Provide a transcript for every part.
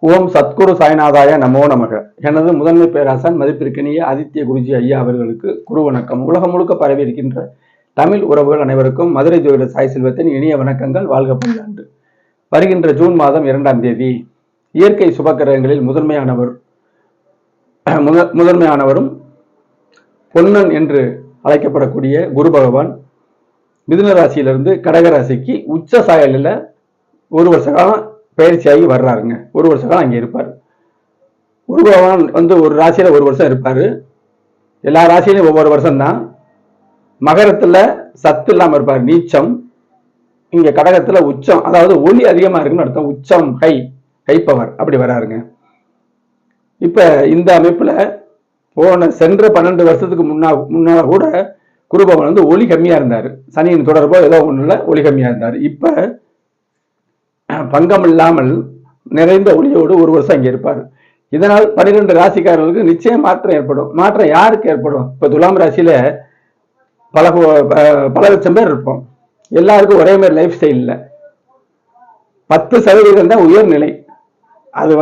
ஓம் சத்குரு சாய்நாதாய நமோ நமக. எனது முதன்மை பேராசான் மதிப்பிற்கினிய ஆதித்ய குருஜி ஐயா அவர்களுக்கு குரு வணக்கம். உலகம் முழுக்க பரவி இருக்கின்ற தமிழ் உறவுகள் அனைவருக்கும் மதுரை ஜோதிட சாய் செல்வத்தின் இனிய வணக்கங்கள். வாழ்க பல்லாண்டு. வருகின்ற ஜூன் மாதம் 2ஆம் தேதி இயற்கை சுபக்கிரகங்களில் முதன்மையானவரும் பொன்னன் என்று அழைக்கப்படக்கூடிய குரு பகவான் மிதுன ராசியிலிருந்து கடக ராசிக்கு உச்ச சாயலில் ஒரு வருஷ காலம் பயிற்சியாகி வர்றாருங்க. ஒரு வருஷ காலம் அங்கே இருப்பார். குரு பகவான் ஒரு ராசியில ஒரு வருஷம் இருப்பாரு. எல்லா ராசியிலும் ஒவ்வொரு வருஷம் தான். மகரத்துல சத்து இல்லாம இருப்பார், நீச்சம். இங்க கடகத்துல உச்சம், அதாவது ஒளி அதிகமா இருக்குன்னு அர்த்தம். உச்சம் ஹை பவர் அப்படி வராருங்க. இப்ப இந்த அமைப்புல சென்ற 12 வருஷத்துக்கு முன்னால கூட குரு பகவான் ஒளி கம்மியா இருந்தாரு. சனியின் தொடர்போ ஏதோ ஒண்ணுல ஒளி கம்மியா இருந்தாரு. இப்ப பங்கம் இல்லாமல் நிறைந்த ஒளியோடு ஒரு வருஷம் அங்கே இருப்பார். இதனால் 12 ராசிக்காரர்களுக்கு நிச்சயம் மாற்றம் ஏற்படும். மாற்றம் யாருக்கு ஏற்படும்? இப்ப துலாம் ராசியில பல லட்சம் பேர் இருப்போம். எல்லாருக்கும் ஒரே மாதிரி லைஃப் ஸ்டைல் இல்லை. 10% தான் உயர்நிலை. அது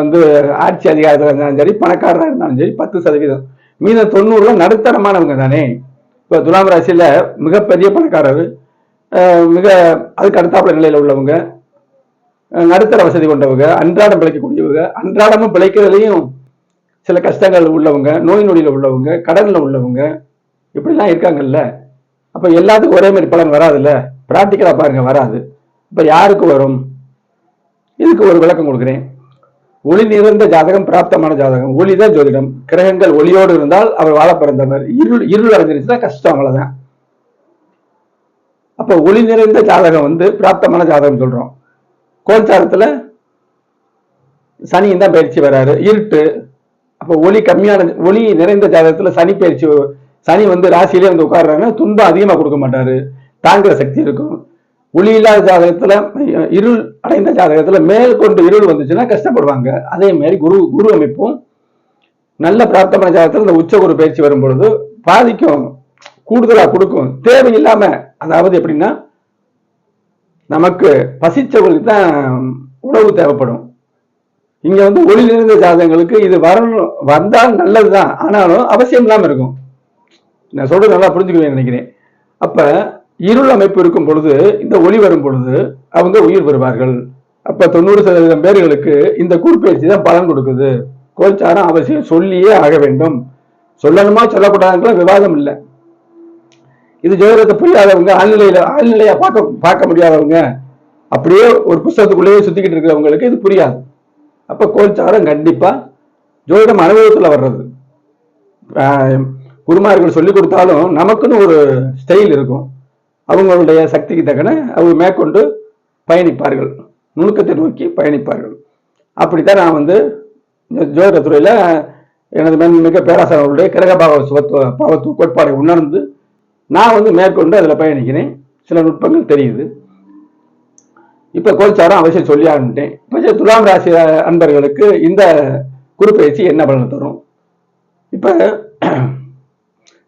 ஆட்சி அதிகாரத்தில் இருந்தாலும் சரி, பணக்காரராக இருந்தாலும் சரி, 10%. மீத 90 நடுத்தரமானவங்க தானே. இப்ப துலாம் ராசியில மிகப்பெரிய பணக்காரர், அதுக்கு அடுத்தாப்புல நிலையில உள்ளவங்க, நடுத்தர வசதி கொண்டவங்க, அன்றாடம் பிழைக்கக்கூடியவங்க, அன்றாடமும் பிழைக்கிறதுலையும் சில கஷ்டங்கள் உள்ளவங்க, நோய் நொடியில உள்ளவங்க, கடன்ல உள்ளவங்க, இப்படிலாம் இருக்காங்கல்ல. அப்ப எல்லாத்துக்கும் ஒரே மாதிரி பலன் வராதுல்ல. பிராக்டிக்கலா பாருங்க, வராது. இப்ப யாருக்கு வரும்? இதுக்கு ஒரு விளக்கம் கொடுக்குறேன். ஒளி நிறைந்த ஜாதகம் பிராப்தமான ஜாதகம். ஒளிதான் ஜோதிடம். கிரகங்கள் ஒளியோடு இருந்தால் அவர் வாழ பிறந்தவர். இருள் அடைஞ்சிருச்சுன்னா கஷ்டம், அவ்வளவுதான். அப்ப ஒளி நிறைந்த ஜாதகம் பிராப்தமான ஜாதகம் சொல்றோம். கோச்சாரத்துல சனியும் தான் பயிற்சி வராரு, இருட்டு. அப்ப ஒளி நிறைந்த ஜாதகத்துல சனி பயிற்சி, சனி ராசியிலே உட்கார்றாங்க. துன்பம் அதிகமா கொடுக்க மாட்டாரு, தாங்குற சக்தி இருக்கும். ஒளி இல்லாத ஜாதகத்துல, இருள் அடைந்த ஜாதகத்துல மேல் கொண்டு இருள் வந்துச்சுன்னா கஷ்டப்படுவாங்க. அதே மாதிரி குரு அமைப்பும் நல்ல பிராப்தமான ஜாதகத்துல இந்த உச்ச குரு பயிற்சி வரும் பொழுது பாதிக்கும், கூடுதலா கொடுக்கும். தேவையில்லாம, அதாவது எப்படின்னா, நமக்கு பசிச்சவர்களுக்கு தான் உணவு தேவைப்படும். இங்க ஒளி நிறைந்த ஜாதகங்களுக்கு இது வரணும், வந்தால் நல்லதுதான். ஆனாலும் அவசியம் இல்லாம இருக்கும். நான் சொல்றது நல்லா புரிஞ்சுக்குவேன் நினைக்கிறேன். அப்ப இருள் அமைப்பு இருக்கும் பொழுது, இந்த ஒளி வரும் பொழுது அவங்க உயிர் பெறுவார்கள். அப்ப 90% பேர்களுக்கு இந்த குறுப்பெயர்ச்சி தான் பலன் கொடுக்குது. கோச்சாரம் அவசியம் சொல்லியே ஆக வேண்டும். சொல்லணுமா சொல்லக்கூடாதுங்கிற விவாதம் இல்லை. இது ஜோதிடத்தை புரியாதவங்க, ஆழ்நிலையா பார்க்க முடியாதவங்க, அப்படியே ஒரு புத்தகத்துக்குள்ளேயே சுத்திக்கிட்டு இருக்கிறவங்களுக்கு இது புரியாது. அப்ப கோச்சாரம் கண்டிப்பா ஜோதிடம் அனுபவத்துல வர்றது. குருமார்கள் சொல்லி கொடுத்தாலும் நமக்குன்னு ஒரு ஸ்டைல் இருக்கும். அவங்களுடைய சக்திக்கு தக்கன அவங்க மேற்கொண்டு பயணிப்பார்கள், நுணுக்கத்தை நோக்கி பயணிப்பார்கள். அப்படித்தான் நான் ஜோதிடத்துறையில எனது மிக பேராசிரியர்களுடைய கிரக பாவத்துவ கோட்பாடை உணர்ந்து நான் மேற்கொண்டு அதில் பயணிக்கிறேன். சில நுட்பங்கள் தெரியுது. இப்ப கோச்சாரம் அவசியம் சொல்லி ஆரம்பிட்டேன். இப்ப துலாம் ராசி அன்பர்களுக்கு இந்த குரு பயிற்சி என்ன பலன் தரும்? இப்ப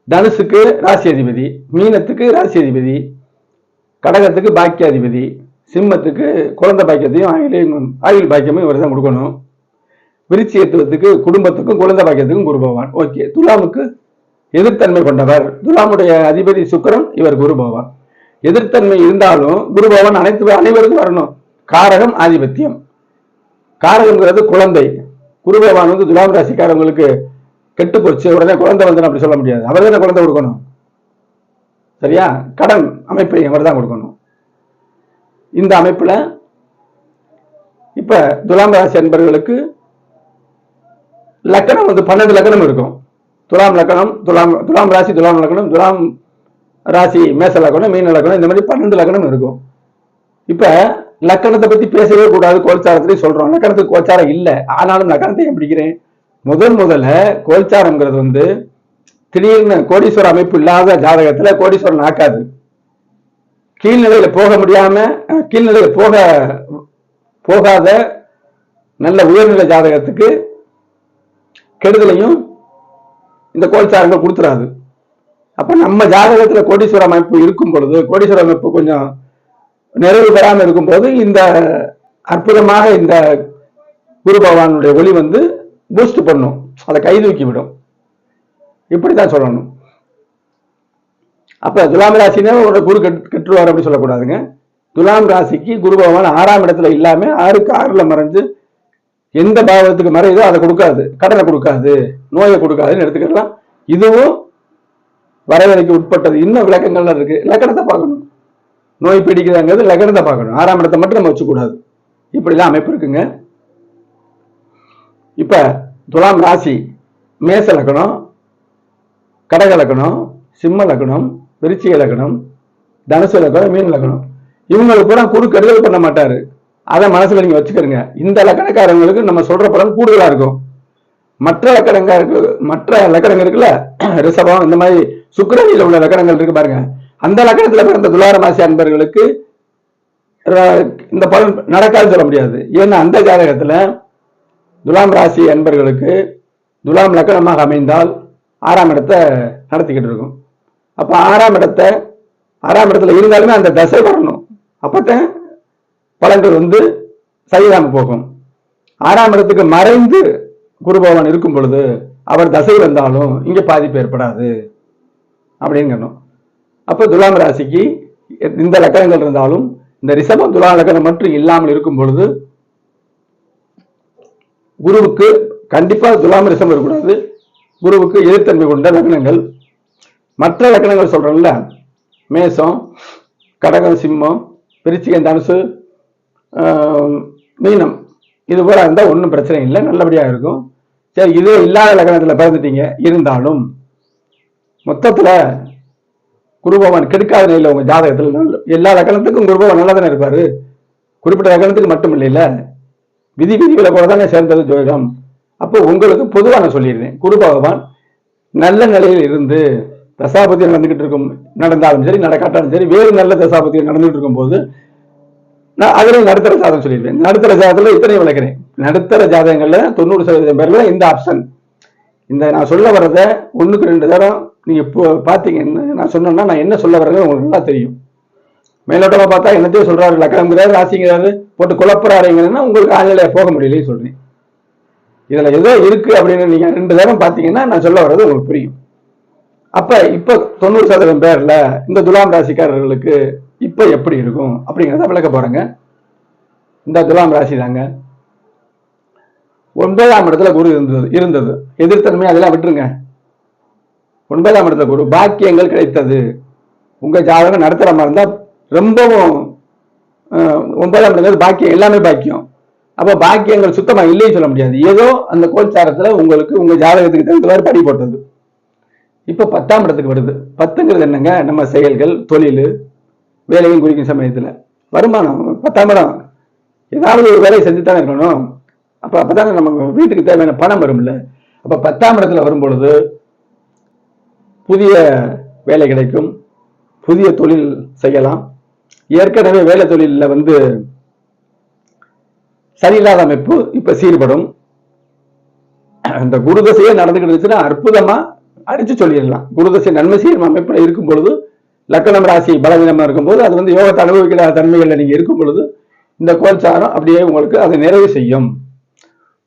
தனுசுக்கு ராசி அதிபதி, மீனத்துக்கு ராசி அதிபதி, கடகத்துக்கு பாக்கியாதிபதி, சிம்மத்துக்கு குழந்தை பாக்கியத்தையும் ஆயுள் பாக்கியமும் இவர் தான் கொடுக்கணும். விருச்சிகத்துவத்துக்கு குடும்பத்துக்கும் குழந்தை பாக்கியத்துக்கும் குரு பகவான். ஓகே. துலாமுக்கு எதிர்த்தன்மை கொண்டவர். துலாமுடைய அதிபதி சுக்கிரன், இவர் குரு பகவான். எதிர்த்தன்மை இருந்தாலும் குரு பகவான் அனைவருக்கும் வரணும். காரகம் ஆதிபத்தியம். காரகம்ங்கிறது குழந்தை. குரு பகவான் துலாம் ராசிக்காரங்களுக்கு கெட்டு போச்சு, உடனே குழந்தை அப்படி சொல்ல முடியாது. அவர் தானே குழந்தை கொடுக்கணும், சரியா? கடன் அமைப்பை அவர் தான் கொடுக்கணும். இந்த அமைப்புல இப்ப துலாம் ராசி அன்பர்களுக்கு லக்கணம் 12 லக்கணம் இருக்கும். துலாம் லக்கணம், துலாம் ராசி, துலாம் லக்கணம், துலாம் ராசி மேச லக்கணம், மீன லக்கணம், இந்த மாதிரி 12 லக்கணம் இருக்கும். இப்ப லக்கணத்தை பத்தி பேசவே கூடாது, கோல்சாரத்திலேயே சொல்றோம். லக்கணத்துக்கு கோல்சாரம் இல்லை, ஆனாலும் லக்கணத்தை பிடிக்கிறேன். முதல்ல கோல்சாரம்ங்கிறது திடீர்னு கோடீஸ்வர அமைப்பு இல்லாத ஜாதகத்துல கோடீஸ்வரன் ஆக்காது. கீழ்நிலையில போக முடியாம, கீழ்நிலையில போகாத நல்ல உயர்நிலை ஜாதகத்துக்கு கெடுதலையும் இந்த கோல்சாரங்கள் கொடுத்துறாது. அப்ப நம்ம ஜாதகத்துல கோடீஸ்வர அமைப்பு இருக்கும் பொழுது, கோடீஸ்வர அமைப்பு கொஞ்சம் நிறைவு பெறாமல் இருக்கும் போது, இந்த அற்புதமாக இந்த குரு பகவானுடைய ஒளி வந்து பூஸ்ட் பண்ணும், அதை கை தூக்கி விடும். இப்படித்தான் சொல்லணும். அப்ப துலாம் ராசினே ஒரு குரு கெட்டுருவார் அப்படி சொல்லக்கூடாதுங்க. துலாம் ராசிக்கு குரு பகவான் 6ஆம் இடத்துல இல்லாம 6க்கு 6ல மறைஞ்சு எந்த பாவத்துக்கு மறையுதோ அதை கொடுக்காது, கடனை கொடுக்காது, நோயை கொடுக்காதுன்னு எடுத்துக்கலாம். இதுவும் வரையறைக்கு உட்பட்டது. இன்னும் விளக்கங்கள்லாம் இருக்கு, லக்கணத்தை பார்க்கணும். நோய் பிடிக்குதாங்கிறது லக்கணத்தை பார்க்கணும், 6ஆம் இடத்தை மட்டும் நம்ம வச்சுக்கூடாது. இப்படிலாம் அமைப்பு இருக்குங்க. இப்ப துலாம் ராசி மேச லக்கணம், கடக லக்கணம், சிம்ம லக்கணம், விருச்சிக லக்கணம், தனுசு லக்கணம், மீன் லக்கணம். இவங்களுக்கு கூட குரு கெடுதல் பண்ண மாட்டாரு, அதை மனசுல நீங்க வச்சுக்கிறீங்க. இந்த லக்கணக்காரங்களுக்கு நம்ம சொல்ற பலன் கூடுதலா இருக்கும். மற்ற லக்கணங்கள் இருக்குல்ல, ரிஷபம், இந்த மாதிரி சுக்கிரனில உள்ள லக்கணங்கள் இருக்கு பாருங்க, அந்த லக்கணத்துல பிறந்த துலாம் ராசி அன்பர்களுக்கு இந்த பலன் நடக்காதுன்னு சொல்ல முடியாது. ஏன்னா அந்த ஜாதகத்துல துலாம் ராசி அன்பர்களுக்கு துலாம் லக்கணமாக அமைந்தால் 6ஆம் இடத்தை நடத்திக்கிட்டு இருக்கும். அப்ப 6ஆம் இடத்துல இருந்தாலுமே அந்த தசை வரணும், அப்பதான் பலன்கள் வந்து சரியாம போகும். 6ஆம் இடத்துக்கு மறைந்து குரு பகவான் இருக்கும் பொழுது அவர் தசை வந்தாலும் இங்க பாதிப்பு ஏற்படாது அப்படிங்கணும். அப்ப துலாம் ராசிக்கு இந்த லக்கணங்கள் இருந்தாலும் இந்த ரிஷபம் துலாம் லக்கணம் மட்டும் இல்லாமல் இருக்கும் பொழுது குருவுக்கு கண்டிப்பா துலாம் ரிஷபம் இருக்கக்கூடாது. குருவுக்கு எதிர்த்தன்மை கொண்ட லக்கணங்கள், மற்ற லக்கணங்கள் சொல்றோம்ல, மேசம், கடகம், சிம்மம், விருச்சிகம், தனுசு, மீனம், இது போல இருந்தா ஒன்றும் பிரச்சனை இல்லை, நல்லபடியா இருக்கும். சரி, இதே இல்லாத லக்கணத்துல பிறந்துட்டீங்க இருந்தாலும் மொத்தத்துல குருபவன் கெடுக்காத நிலையில உங்க ஜாதகத்துல எல்லா லக்கணத்துக்கும் குருபவன் நல்லா தானே இருப்பாரு, குறிப்பிட்ட லக்கணத்துக்கு மட்டும் இல்லைல்ல, விதிகளை கூட தானே சேர்ந்தது ஜோதிடம். அப்போ உங்களுக்கு பொதுவாக நான் சொல்லிடுறேன், குரு பகவான் நல்ல நிலையில் இருந்து தசாபதி நடந்தாலும் சரி, நடக்காட்டாலும் சரி, வேறு நல்ல தசாபதி நடந்துட்டு இருக்கும் போது நான் அதில் நடுத்தர ஜாதகம் சொல்லிடுவேன். நடுத்தர ஜாதகத்துல இத்தனை விளக்குறேன். நடுத்தர ஜாதகங்கள்ல 90% பேர்ல இந்த ஆப்ஷன், இந்த நான் சொல்ல வர்றத 1க்கு 2 தரம் நீங்க பாத்தீங்கன்னா நான் சொன்னேன்னா நான் என்ன சொல்ல வர்றது உங்களுக்கு நல்லா தெரியும். மேலோட்டமா பார்த்தா என்னத்தையும் சொல்றாரு, லக்கணங்கிறாரு, ராசிங்கிறாரு, போட்டு குழப்பறாருங்கன்னா உங்களுக்கு ஆழ்நிலையா போக முடியலையே சொல்றேன். இதுல ஏதோ இருக்கு அப்படின்னு நீங்க 2 தரம் பாத்தீங்கன்னா நான் சொல்ல வர்றது உங்களுக்கு புரியும். அப்ப இப்ப 90% பேர்ல இந்த துலாம் ராசிக்காரர்களுக்கு இப்ப எப்படி இருக்கும் அப்படிங்கிறத விளக்க போறேங்க. இந்த துலாம் ராசி தாங்க 9ஆம் இடத்துல குரு இருந்தது எதிர்த்தன்மை, அதெல்லாம் விட்டுருங்க. 9ஆம் இடத்துல குரு, பாக்கியங்கள் கிடைத்தது. உங்க ஜாதகம் நடத்துறமா இருந்தா ரொம்பவும் 9ஆம் இடத்துல பாக்கியம், எல்லாமே பாக்கியம். அப்ப பாக்கியங்கள் சுத்தமா இல்லைன்னு சொல்ல முடியாது. ஏதோ அந்த கோல்சாரத்துல உங்களுக்கு உங்க ஜாதகத்துக்கு தகுந்தவாறு படி போட்டது. இப்ப 10ஆம் இடத்துக்கு வருது. 10ங்கிறது என்னங்க, நம்ம செயல்கள், தொழில், வேலையும் குறிக்கும் சமயத்துல வருமானம். 10ஆம் இடம் ஏதாவது ஒரு வேலையை செஞ்சுத்தானே இருக்கணும். அப்பதானே நம்ம வீட்டுக்கு தேவையான பணம் வரும்ல. அப்ப 10ஆம் இடத்துல வரும் பொழுது புதிய வேலை கிடைக்கும், புதிய தொழில் செய்யலாம். ஏற்கனவே வேலை தொழில வந்து சரியில்லாத அமைப்பு இப்ப சீர்படும். அந்த குருதசையே நடந்துகிட்டு இருந்துச்சுன்னா அற்புதமா அடிச்சு சொல்லிடலாம். குருதசை நன்மை செய்யும் அமைப்புல இருக்கும் பொழுது, லக்கணம் ராசி பலவீனமா இருக்கும் போது, அது வந்து யோகத்தை அனுபவிக்கிற தன்மைகள்ல நீங்க இருக்கும் பொழுது இந்த கோல்சாரம் அப்படியே உங்களுக்கு அதை நிறைவு செய்யும்.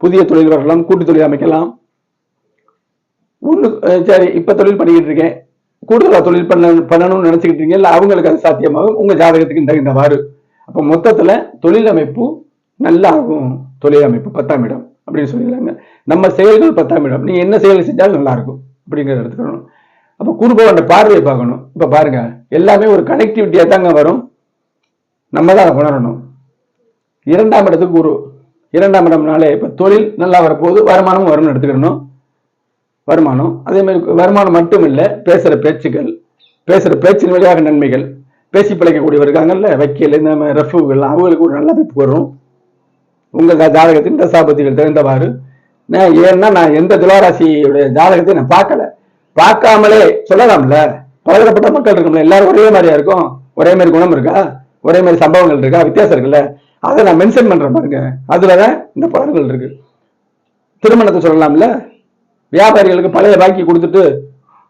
புதிய தொழில் வரலாம், கூட்டு தொழில் அமைக்கலாம். சரி, இப்ப தொழில் பண்ணிக்கிட்டு இருக்கேன், கூடுதலா தொழில் பண்ணணும்னு நினைச்சுக்கிட்டு இருக்கீங்க, இல்ல அவங்களுக்கு அது சாத்தியமாகும் உங்க ஜாதகத்துக்கு தகுந்தவாறு. அப்ப மொத்தத்துல தொழில் அமைப்பு நல்லா ஆகும். தொழில் அமைப்பு 10ஆம் இடம் அப்படின்னு சொல்லிடலாங்க. நம்ம செயல்கள் 10ஆம் இடம், நீ என்ன செயல் செஞ்சாலும் நல்லா இருக்கும் அப்படிங்கிறத எடுத்துக்கணும். அப்ப குருபவன் பார்வையை பார்க்கணும். இப்ப பாருங்க, எல்லாமே ஒரு கனெக்டிவிட்டியா தாங்க வரும், நம்ம தான் உணரணும். 2ஆம் இடத்துக்கு குரு, 2ஆம் இடம்னாலே இப்ப தொழில் நல்லா வரப்போகுது, வருமானமும் வரும்னு எடுத்துக்கணும். வருமானம், அதே மாதிரி வருமானம் மட்டும் இல்லை, பேசுற பேச்சின் வழியாக நன்மைகள், பேசி பிழைக்கக்கூடியவர் இருக்காங்கல்ல, வக்கீல், இந்த மாதிரி ரஃபுகள், அவங்களுக்கு ஒரு நல்ல அமைப்பு வரும். உங்க ஜாதகத்தின் தசாபதிகள் தகுந்தவாறு. ஏன்னா நான் எந்த துளாராசியுடைய ஜாதகத்தை நான் பார்க்காமலே சொல்லலாம்ல. பலதரப்பட்ட மக்கள் இருக்கும்ல, எல்லாரும் ஒரே மாதிரியா இருக்கும், ஒரே மாதிரி குணம் இருக்கா, ஒரே மாதிரி சம்பவங்கள் இருக்கா, வித்தியாசம் இருக்குல்ல, அதை நான் மென்ஷன் பண்றேன் பாருங்க. அதுலதான் இந்த பலன்கள் இருக்கு. திருமணத்தை சொல்லலாம்ல, வியாபாரிகளுக்கு பழைய பாக்கி கொடுத்துட்டு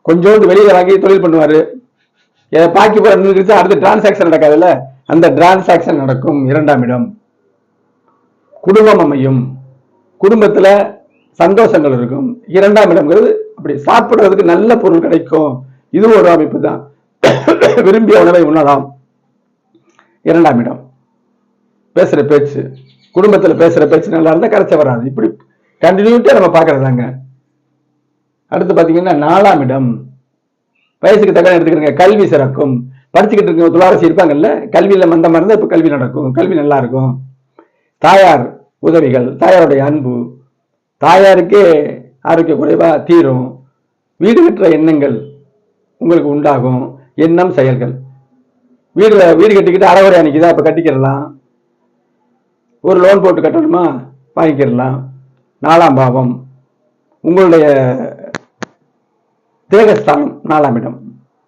கொஞ்சோண்டு வெளியில வாங்கி தொழில் பண்ணுவாரு, பாக்கி போற அடுத்த டிரான்சாக்சன் நடக்காதுல்ல, அந்த டிரான்சாக்சன் நடக்கும். 2ஆம் இடம் குடும்பம் அமையும். குடும்பத்துல சந்தோஷங்கள் இருக்கும். 2ஆம் இடம்ங்கிறது அப்படி சாப்பிடுறதுக்கு நல்ல பொருள் கிடைக்கும். இது ஒரு அமைப்பு தான். விரும்பிய உணவை உண்ணலாம். 2ஆம் இடம். பேசுற பேச்சு, குடும்பத்துல பேசுற பேச்சு நல்லா இருந்தா கரைச்ச வராது. இப்படி கண்டினியூட்டியா நம்ம பாக்குறதாங்க. அடுத்து பாத்தீங்கன்னா 4ஆம் இடம். வயசுக்கு தக்க எடுத்துக்கிறீங்க, கல்வி சிறக்கும். படிச்சுக்கிட்டு இருக்க துளாராசி இருப்பாங்கல்ல, கல்வியில மந்தமா இருந்தா இப்ப கல்வி நடக்கும், கல்வி நல்லா இருக்கும். தாயார் உதவிகள், தாயாருடைய அன்பு, தாயாருக்கே ஆரோக்கிய குறைவா தீரும். வீடு கட்டுற எண்ணங்கள் உங்களுக்கு உண்டாகும். எண்ணம் செயல்கள். வீடு கட்டிக்கிட்டு அறகுறை அன்னைக்குதான் இப்ப கட்டிக்கிறலாம். ஒரு லோன் போட்டு கட்டணுமா, வாங்கிக்கிறலாம். 4ஆம் பாவம் உங்களுடைய தேகஸ்தானம். 4ஆம் இடம்.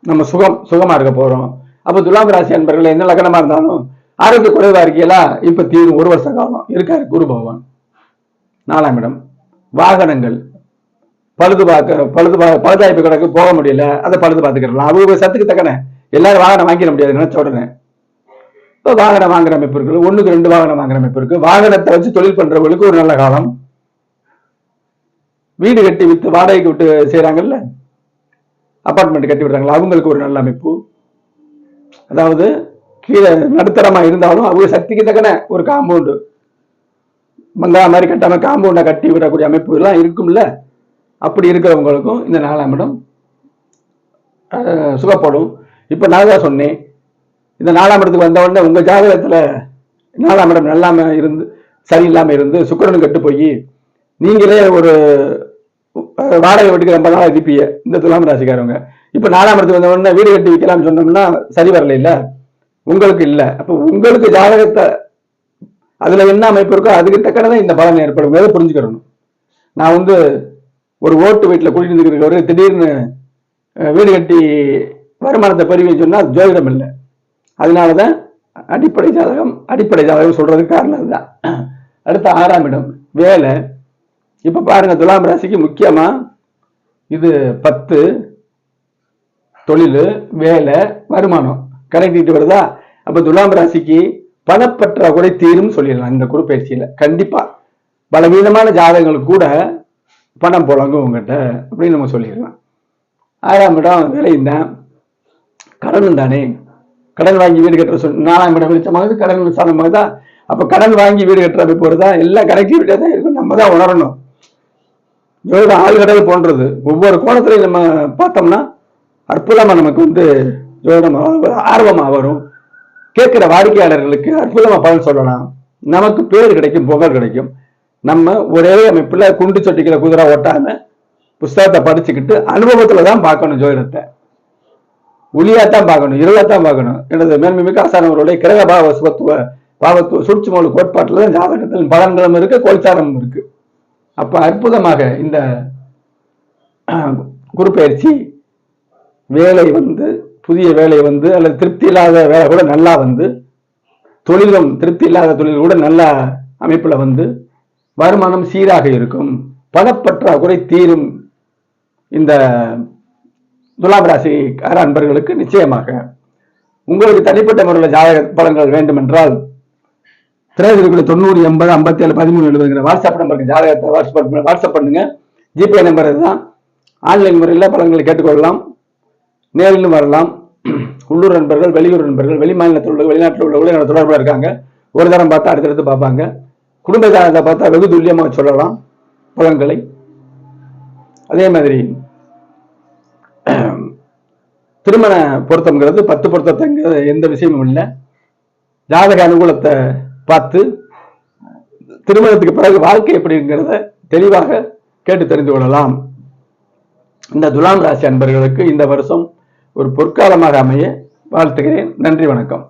நம்ம சுகமா இருக்க போறோம். அப்ப துலாம் ராசி அன்பர்கள் என்ன லக்னமா இருந்தாலும் ஆரோக்கிய குறைவா இருக்கீங்களா, இப்ப தீரும். 1 வருஷ காலம் இருக்காரு குரு பகவான். 4ஆம் இடம். வாகனங்கள் பழுதாய்ப்பு கணக்கு போக முடியல, அதை பழுது பார்த்துக்கலாம். அவங்க சத்துக்கு தக்கன எல்லாரும் வாகனம் வாங்கிட முடியாது நினைச்ச உடனே. இப்போ வாகனம் வாங்குற அமைப்பு இருக்கு. 1க்கு 2 வாகனம் வாங்குற அமைப்பு இருக்கு. வாகனத்தை வச்சு தொழில் பண்றவங்களுக்கு ஒரு நல்ல காலம். வீடு கட்டி வித்து வாடகைக்கு விட்டு செய்யறாங்கல்ல, அபார்ட்மெண்ட் கட்டி விடுறாங்களா, அவங்களுக்கு ஒரு நல்ல அமைப்பு. அதாவது கீழே நடுத்தரமா இருந்தாலும் அவங்க சக்திக்கு தக்கன ஒரு காம்பவுண்டு பங்களா மாதிரி கட்டாம காம்பவுண்டை கட்டி விடக்கூடிய அமைப்பு எல்லாம் இருக்கும்ல. அப்படி இருக்கிறவங்களுக்கும் இந்த 4ஆம் இடம் சுகப்படும். இப்ப நான் தான் சொன்னேன், இந்த 4ஆம் இடத்துக்கு வந்த உடனே உங்க ஜாதகத்துல 4ஆம் இடம் நல்லாம இருந்து சரியில்லாம இருந்து சுக்கிரனும் கெட்டு போய் நீங்களே ஒரு வாடகை வீட்டுக்கு ரொம்ப நாள் இருப்பீங்க இந்த துலாம் ராசிக்காரவங்க. இப்ப 4ஆம் இடத்துக்கு வந்த உடனே வீடு கட்டி வைக்கலாம்னு சொன்னோம்னா சரி வரல இல்ல, உங்களுக்கு இல்ல. அப்ப உங்களுக்கு ஜாதகத்தை அதுல என்ன அமைப்பு இருக்கோ அதுக்கு தக்கனதான் இந்த பலன் ஏற்படும். புரிஞ்சுக்கிறணும். நான் ஒரு ஓட்டு வீட்டுல கூட்டிட்டு இருக்கிறவரு திடீர்னு வீடு கட்டி வருமானத்தை பெருவி சொன்னா ஜோதிடம் இல்லை. அதனாலதான் அடிப்படை ஜாதகம் சொல்றதுக்கு காரணம் அதுதான். அடுத்த 6ஆம் இடம் வேலை. இப்ப பாருங்க துலாம் ராசிக்கு முக்கியமா இது 10 தொழில், வேலை, வருமானம் கரெக்டிட்டு வருதா. அப்ப துலாம் ராசிக்கு பணப்பற்றாக்குறை தீரும் சொல்லிடலாம் இந்த குரு பயிற்சியில. கண்டிப்பா பலவீனமான ஜாதகங்களுக்கு கூட பணம் புழங்கும் உங்ககிட்ட அப்படின்னு நம்ம சொல்லிடலாம். 6ஆம் இடம் வேலையும் தான், கடனும் தானே. கடன் வாங்கி வீடு கட்டுற 4ஆம் இடம் வெளிச்சமாகுது, கடன் சாதமாக தான். அப்ப கடன் வாங்கி வீடு கட்டுற அமைப்பு வருதா, எல்லாம் கனெக்டிவிட்டியா தான் இருக்கும். நம்ம தான் உணரணும். ஜோதிடம் ஆழ்கடல் போன்றது. ஒவ்வொரு கோணத்திலையும் நம்ம பார்த்தோம்னா அற்புதமா நமக்கு ஜோதிடம் ஆர்வமா வரும். கேட்கிற வாடிக்கையாளர்களுக்கு அற்புதமா பலன் சொல்லலாம். நமக்கு பேர் கிடைக்கும், புகழ் கிடைக்கும். நம்ம ஒரே அமைப்புல குண்டு சொட்டிக்கிற குதிரை ஓட்டாம புஸ்தகத்தை படிச்சுக்கிட்டு அனுபவத்துலதான் பார்க்கணும். ஜோதிடத்தை ஒளியாத்தான் பார்க்கணும், இருளாத்தான் பார்க்கணும். எனது மேன்மைமிக்க ஆசானவர்களுடைய கிரக பாவத்துவ சூட்சும கோட்பாட்டுலதான் ஜாதகத்தில் பலன்களும் இருக்கு, கோல்சாரமும் இருக்கு. அப்ப அற்புதமாக இந்த குரு பயிற்சி வேலை புதிய வேலை அல்லது திருப்தி இல்லாத வேலை கூட நல்லா தொழிலும் திருப்தி இல்லாத தொழில் கூட நல்ல அமைப்புல வருமானம் சீராக இருக்கும். பணப்பற்றாக்குறை தீரும். இந்த துலாம் ராசி அன்பர்களுக்கு நிச்சயமாக உங்களுக்கு தனிப்பட்ட முறையில் ஜாதக பலன்கள் வேண்டும் என்றால் 90 80 57 13 70 வாட்ஸ்அப் நம்பருக்கு ஜாதகத்தை வாட்ஸ்அப் பண்ணுங்க. ஜிபே நம்பர் இதுதான். ஆன்லைன் முறையில் பலன்களை கேட்டுக்கொள்ளலாம். நேரிலும் வரலாம். உள்ளூர் நண்பர்கள், வெளியூர் நண்பர்கள், வெளி மாநிலத்தில் உள்ள வெளிநாட்டில் உள்ளவர்கள் தொடர்பில் இருக்காங்க. ஒரு தரம் பார்த்தா அடுத்தடுத்து பார்ப்பாங்க. குடும்ப ஜாதகத்தை பார்த்தா வெகு துல்லியமாக சொல்லலாம் பலன்களை. அதே மாதிரி திருமண பொருத்தம்ங்கிறது 10 பொருத்தத்தை எந்த விஷயமும் இல்லை. ஜாதக அனுகூலத்தை பார்த்து திருமணத்துக்கு பிறகு வாழ்க்கை எப்படிங்கிறத தெளிவாக கேட்டு தெரிந்து கொள்ளலாம். இந்த துலாம் ராசி அன்பர்களுக்கு இந்த வருஷம் ஒரு பொற்காலமாக அமைய வாழ்த்துகிறேன். நன்றி, வணக்கம்.